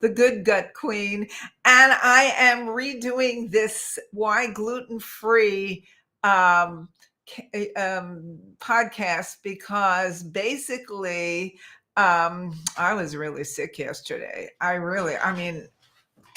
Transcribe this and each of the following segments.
the Good Gut Queen, and I am redoing this Why Gluten Free um, podcast because basically I was really sick yesterday. I mean,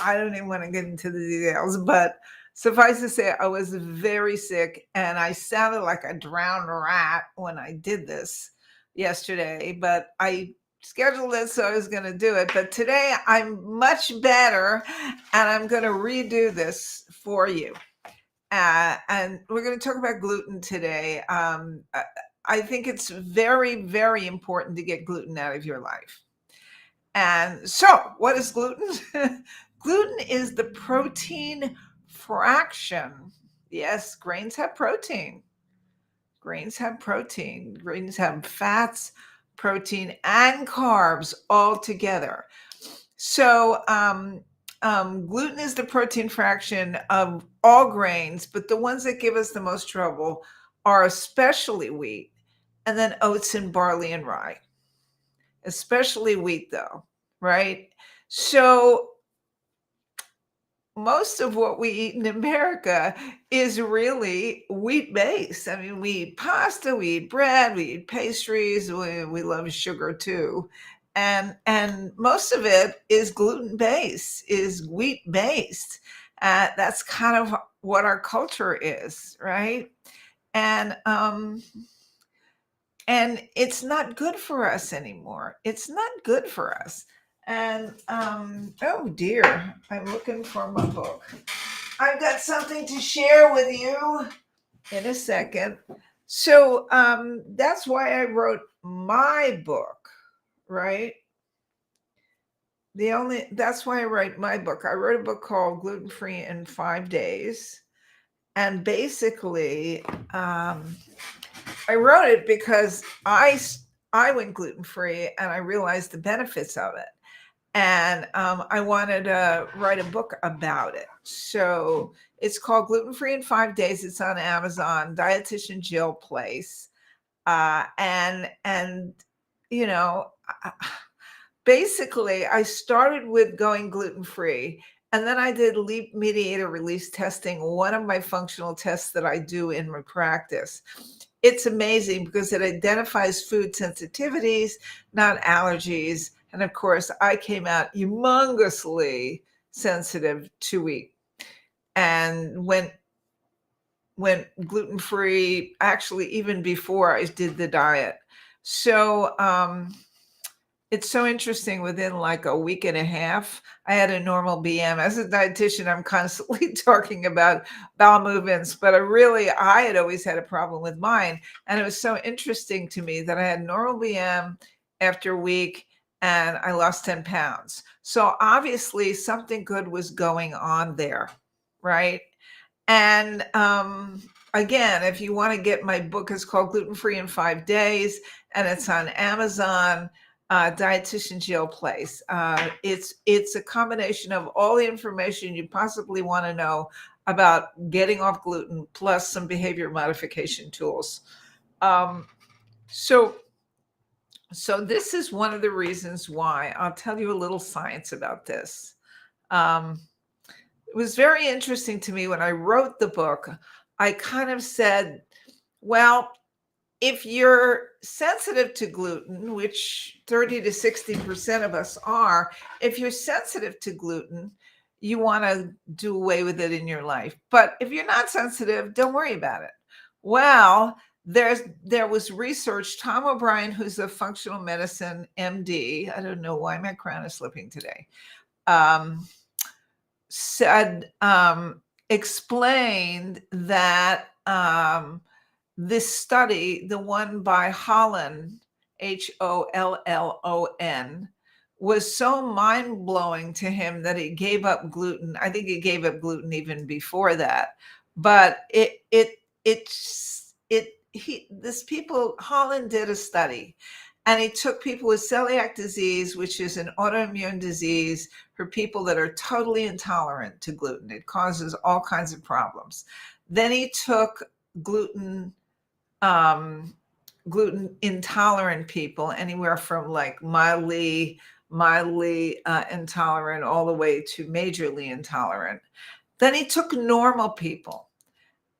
I don't even want to get into the details, but suffice to say, I was very sick and I sounded like a drowned rat when I did this yesterday, but I scheduled it, so I was going to do it. But today I'm much better and I'm going to redo this for you. And we're going to talk about gluten today. I think it's very, very important to get gluten out of your life. And so, what is gluten? Gluten is the protein fraction. Yes, grains have protein. Grains have protein. Grains have fats, protein, and carbs all together. So, gluten is the protein fraction of all grains, but the ones that give us the most trouble are especially wheat, and then oats and barley and rye, especially wheat, though, right? So, most of what we eat in America is really wheat based. I mean, we eat pasta, we eat bread, we eat pastries, we love sugar too. And most of it is gluten based, is wheat based. That's kind of what our culture is, right? And and it's not good for us anymore. It's not good for us. And oh dear, I'm looking for my book. I've got something to share with you in a second. So that's why I wrote my book, right? That's why I write my book. I wrote a book called Gluten Free in 5 Days. And basically, I wrote it because I went gluten free and I realized the benefits of it, and I wanted to write a book about it. So it's called Gluten Free in 5 Days. It's on Amazon. Dietitian Jill Place, and you know, basically, I started with going gluten free. And then I did leap mediator release testing, one of my functional tests that I do in my practice. It's amazing because it identifies food sensitivities, not allergies. And of course, I came out humongously sensitive to wheat and went gluten free, actually, even before I did the diet. So, it's so interesting. Within like a week and a half, I had a normal BM. As a dietitian, I'm constantly talking about bowel movements, but I had always had a problem with mine. And it was so interesting to me that I had normal BM after a week and I lost 10 pounds. So obviously something good was going on there, right? And again, if you want to get my book, it's called Gluten Free in 5 Days, and it's on Amazon. Dietitian Jill Place. It's a combination of all the information you possibly want to know about getting off gluten, plus some behavior modification tools. Um, so so this is one of the reasons why. I'll tell you a little science about this. Um, it was very interesting to me when I wrote the book. I kind of said, well, if you're sensitive to gluten, which 30 to 60% of us are, if you're sensitive to gluten, you want to do away with it in your life. But if you're not sensitive, don't worry about it. Well, there was research. Tom O'Brien, who's a functional medicine MD, I don't know why my crown is slipping today, said explained that this study, the one by Holland, Hollon, was so mind blowing to him that he gave up gluten. I think he gave up gluten even before that, but Holland did a study, and he took people with celiac disease, which is an autoimmune disease for people that are totally intolerant to gluten. It causes all kinds of problems. Then he took gluten gluten intolerant people, anywhere from like mildly mildly intolerant, all the way to majorly intolerant. Then he took normal people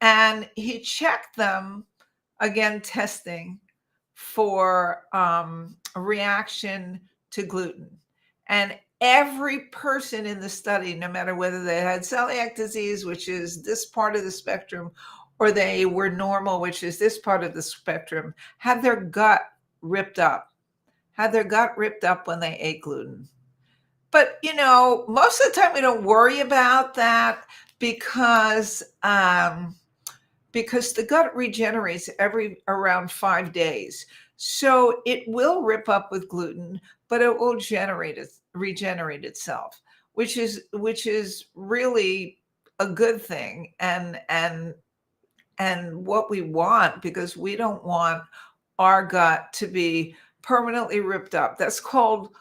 and he checked them, again, testing for a reaction to gluten. And every person in the study, no matter whether they had celiac disease, which is this part of the spectrum, or they were normal, which is this part of the spectrum, had their gut ripped up, had their gut ripped up when they ate gluten. But, most of the time we don't worry about that because because the gut regenerates every around 5 days. So it will rip up with gluten, but it will regenerate itself, which is really a good thing and what we want, because we don't want our gut to be permanently ripped up. That's called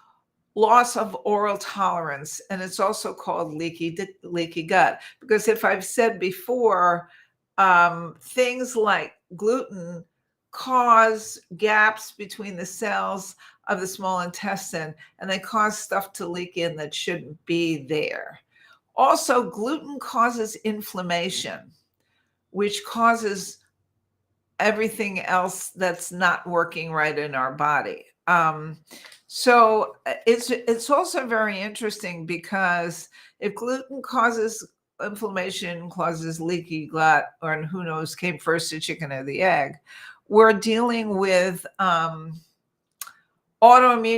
loss of oral tolerance, and it's also called leaky gut. Because if I've said before, things like gluten cause gaps between the cells of the small intestine, and they cause stuff to leak in that shouldn't be there. Also, gluten causes inflammation, which causes everything else that's not working right in our body. It's also very interesting because if gluten causes inflammation, causes leaky gut, or who knows, came first, the chicken or the egg, we're dealing with autoimmune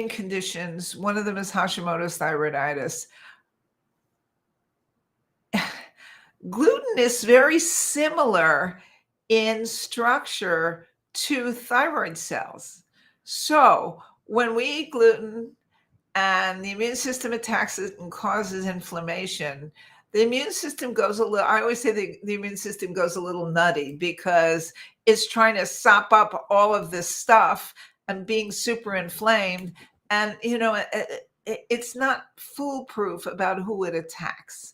conditions. One of them is Hashimoto's thyroiditis. Gluten is very similar in structure to thyroid cells. So when we eat gluten and the immune system attacks it and causes inflammation, the immune system goes a little, I always say the immune system goes a little nutty because it's trying to sop up all of this stuff and being super inflamed. And, it's not foolproof about who it attacks.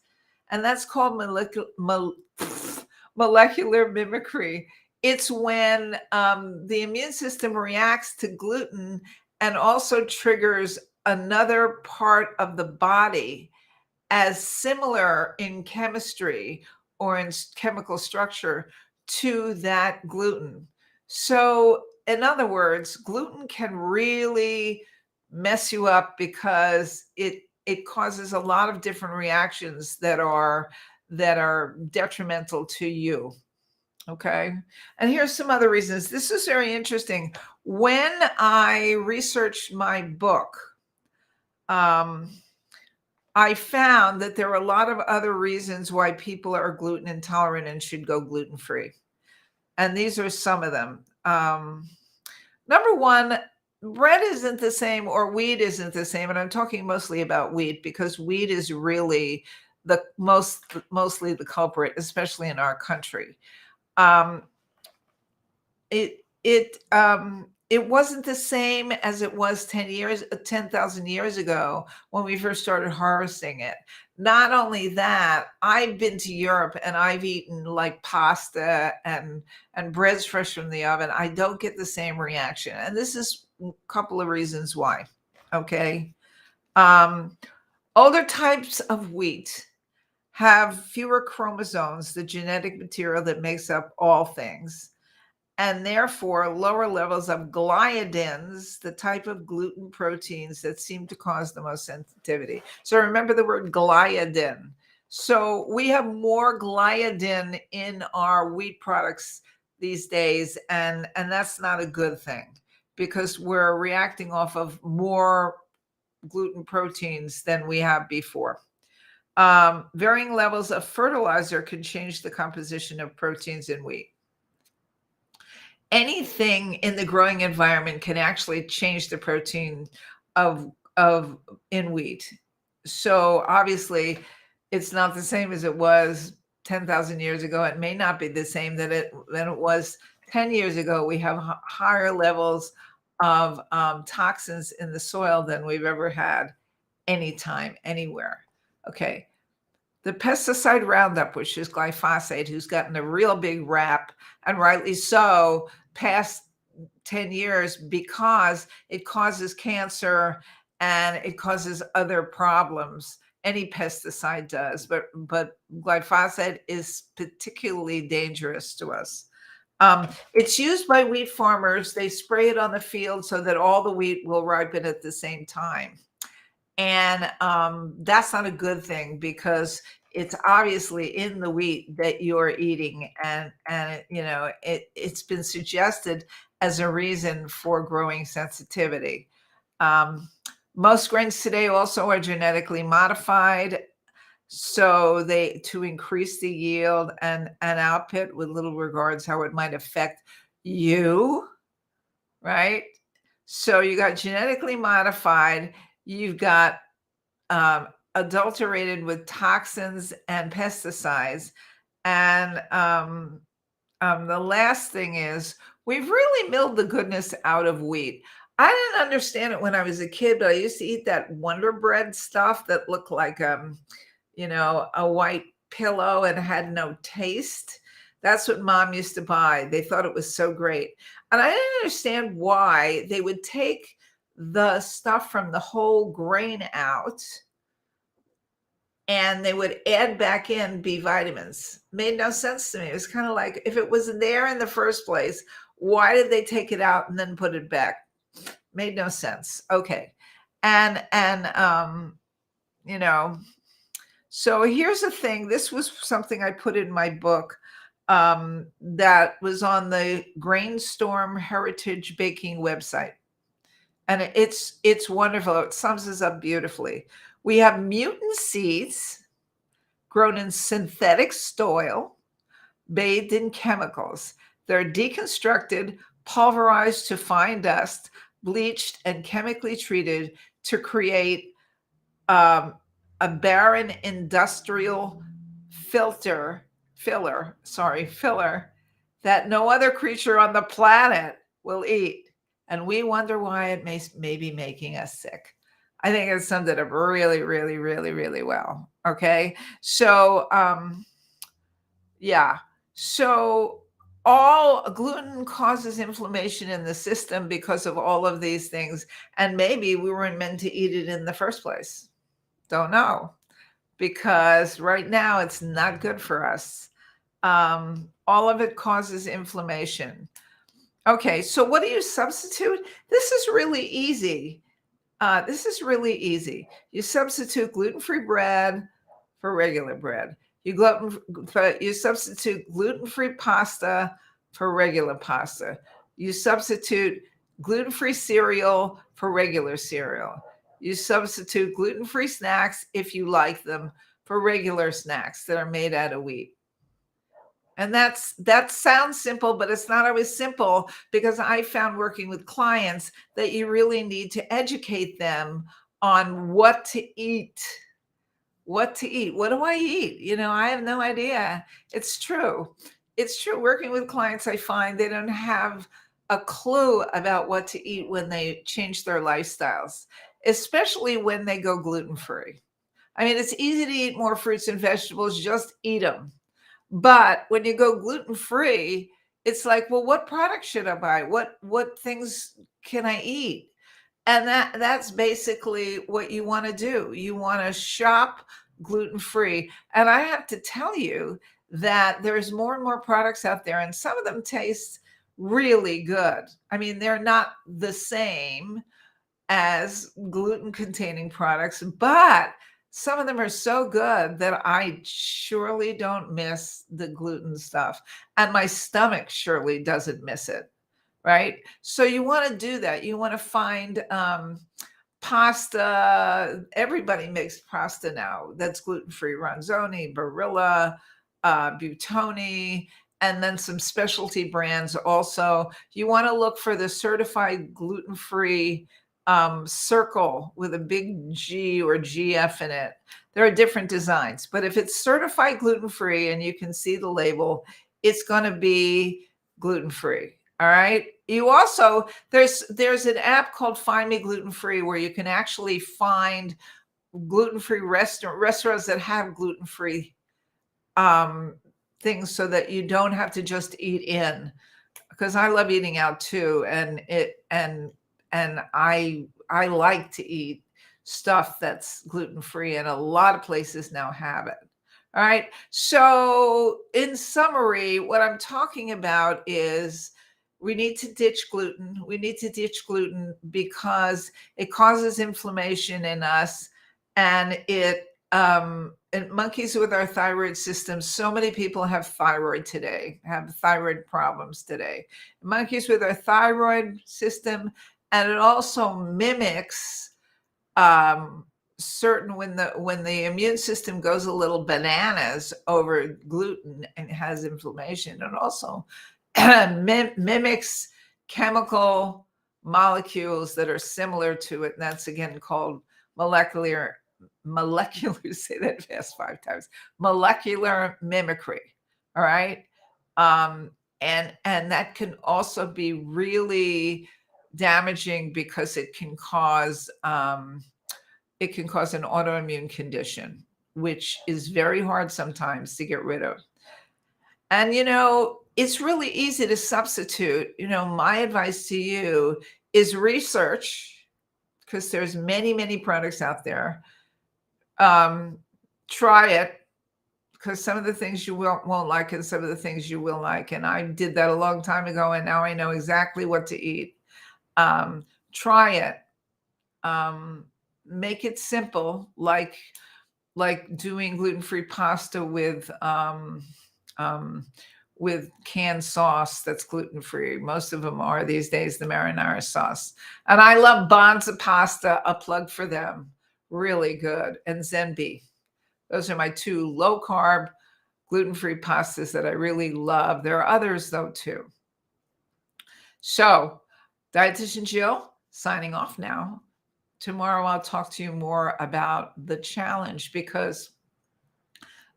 And that's called molecular mimicry. It's when the immune system reacts to gluten and also triggers another part of the body as similar in chemistry or in chemical structure to that gluten. So, in other words, gluten can really mess you up because it causes a lot of different reactions that are detrimental to you. Okay. And here's some other reasons. This is very interesting. When I researched my book, um, I found that there are a lot of other reasons why people are gluten intolerant and should go gluten free. And these are some of them. Number one, bread isn't the same, or wheat isn't the same. And I'm talking mostly about wheat because wheat is really mostly the culprit, especially in our country. Um, it wasn't the same as it was 10,000 years ago when we first started harvesting it. Not only that, I've been to Europe and I've eaten like pasta and breads fresh from the oven. I don't get the same reaction. And this is a couple of reasons why. Okay. Um, Older types of wheat have fewer chromosomes, the genetic material that makes up all things, and therefore lower levels of gliadins, the type of gluten proteins that seem to cause the most sensitivity. So remember the word gliadin. So we have more gliadin in our wheat products these days, and that's not a good thing because we're reacting off of more gluten proteins than we have before. Varying levels of fertilizer can change the composition of proteins in wheat. Anything in the growing environment can actually change the protein of in wheat. So obviously, it's not the same as it was 10,000 years ago. It may not be the same than it was 10 years ago. We have higher levels of toxins in the soil than we've ever had anytime, anywhere. Okay. The pesticide Roundup, which is glyphosate, who's gotten a real big rap, and rightly so, past 10 years because it causes cancer and it causes other problems. Any pesticide does, but glyphosate is particularly dangerous to us. It's used by wheat farmers. They spray it on the field so that all the wheat will ripen at the same time. And that's not a good thing because it's obviously in the wheat that you're eating, and it's been suggested as a reason for growing sensitivity. Um, Most grains today also are genetically modified, so they to increase the yield and output, with little regards how it might affect you, right? So you got genetically modified, you've got adulterated with toxins and pesticides, and the last thing is we've really milled the goodness out of wheat. I didn't understand it when I was a kid, but I used to eat that Wonder Bread stuff that looked like a white pillow and had no taste. That's what mom used to buy. They thought it was so great. And I didn't understand why they would take the stuff from the whole grain out and they would add back in B vitamins. Made no sense to me. It was kind of like if it was there in the first place, why did they take it out and then put it back? Made no sense. Okay. And you know, so here's the thing. This was something I put in my book that was on the Grainstorm Heritage Baking website. And it's wonderful. It sums us up beautifully. We have mutant seeds grown in synthetic soil, bathed in chemicals. They're deconstructed, pulverized to fine dust, bleached, and chemically treated to create um, a barren industrial filler that no other creature on the planet will eat. And we wonder why it may be making us sick. I think it summed it up really, really, really, really well. Okay. So, yeah. So, all gluten causes inflammation in the system because of all of these things. And maybe we weren't meant to eat it in the first place. Don't know, because right now it's not good for us. All of it causes inflammation. Okay, so what do you substitute? This is really easy. You substitute gluten-free bread for regular bread. You substitute gluten-free pasta for regular pasta. You substitute gluten-free cereal for regular cereal. You substitute gluten-free snacks, if you like them, for regular snacks that are made out of wheat. And that sounds simple, but it's not always simple, because I found working with clients that you really need to educate them on what to eat. What to eat? What do I eat? I have no idea. It's true. It's true. Working with clients, I find they don't have a clue about what to eat when they change their lifestyles, especially when they go gluten free. I mean, it's easy to eat more fruits and vegetables, just eat them. But when you go gluten free, it's like, well, what products should I buy? What things can I eat? And that's basically what you want to do. You want to shop gluten free. And I have to tell you that there's more and more products out there, and some of them taste really good. I mean, they're not the same as gluten containing products, but some of them are so good that I surely don't miss the gluten stuff. And my stomach surely doesn't miss it. Right. So you want to do that. You want to find pasta. Everybody makes pasta now that's gluten free: Ronzoni, Barilla, Butoni, and then some specialty brands also. You want to look for the certified gluten free circle with a big G or GF in it. There are different designs, but if it's certified gluten free and you can see the label, it's going to be gluten free. All right. You also, there's an app called Find Me Gluten Free, where you can actually find gluten-free restaurants that have gluten-free things, so that you don't have to just eat in. Because I love eating out too, and I like to eat stuff that's gluten-free, and a lot of places now have it. All right. So, in summary, what I'm talking about is we need to ditch gluten. We need to ditch gluten because it causes inflammation in us, and it monkeys with our thyroid system. So many people have thyroid today, have thyroid problems today. It monkeys with our thyroid system, and it also mimics um certain when the immune system goes a little bananas over gluten and has inflammation, and also mimics chemical molecules that are similar to it, and that's again called molecular say that fast 5 times, molecular mimicry. All right. And that can also be really damaging because it can cause an autoimmune condition, which is very hard sometimes to get rid of. And it's really easy to substitute. My advice to you is research, because there's many, many products out there. Try it, because some of the things you won't like and some of the things you will like. And I did that a long time ago, and now I know exactly what to eat. Try it. Make it simple, like doing gluten-free pasta with canned sauce that's gluten-free. Most of them are these days, the marinara sauce. And I love Bonza pasta, a plug for them. Really good. And Zenbi. Those are my two low-carb, gluten-free pastas that I really love. There are others, though, too. So, Dietitian Jill, signing off now. Tomorrow, I'll talk to you more about the challenge, because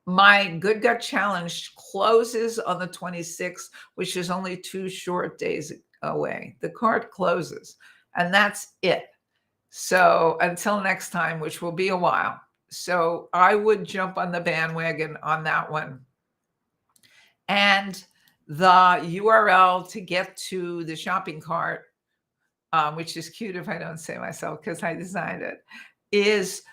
my Good Gut Challenge closes on the 26th, which is only 2 short days away. The card closes, and that's it. So until next time, which will be a while. So I would jump on the bandwagon on that one. And the URL to get to the shopping cart, which is cute if I don't say myself because I designed it, is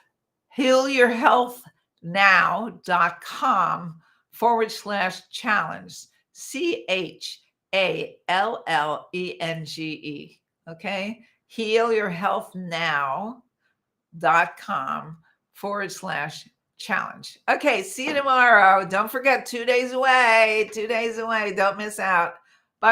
healyourhealthnow.com/challenge. CHALLENGE. Okay. healyourhealthnow.com/challenge. Okay. See you tomorrow. Don't forget, 2 days away. 2 days away. Don't miss out.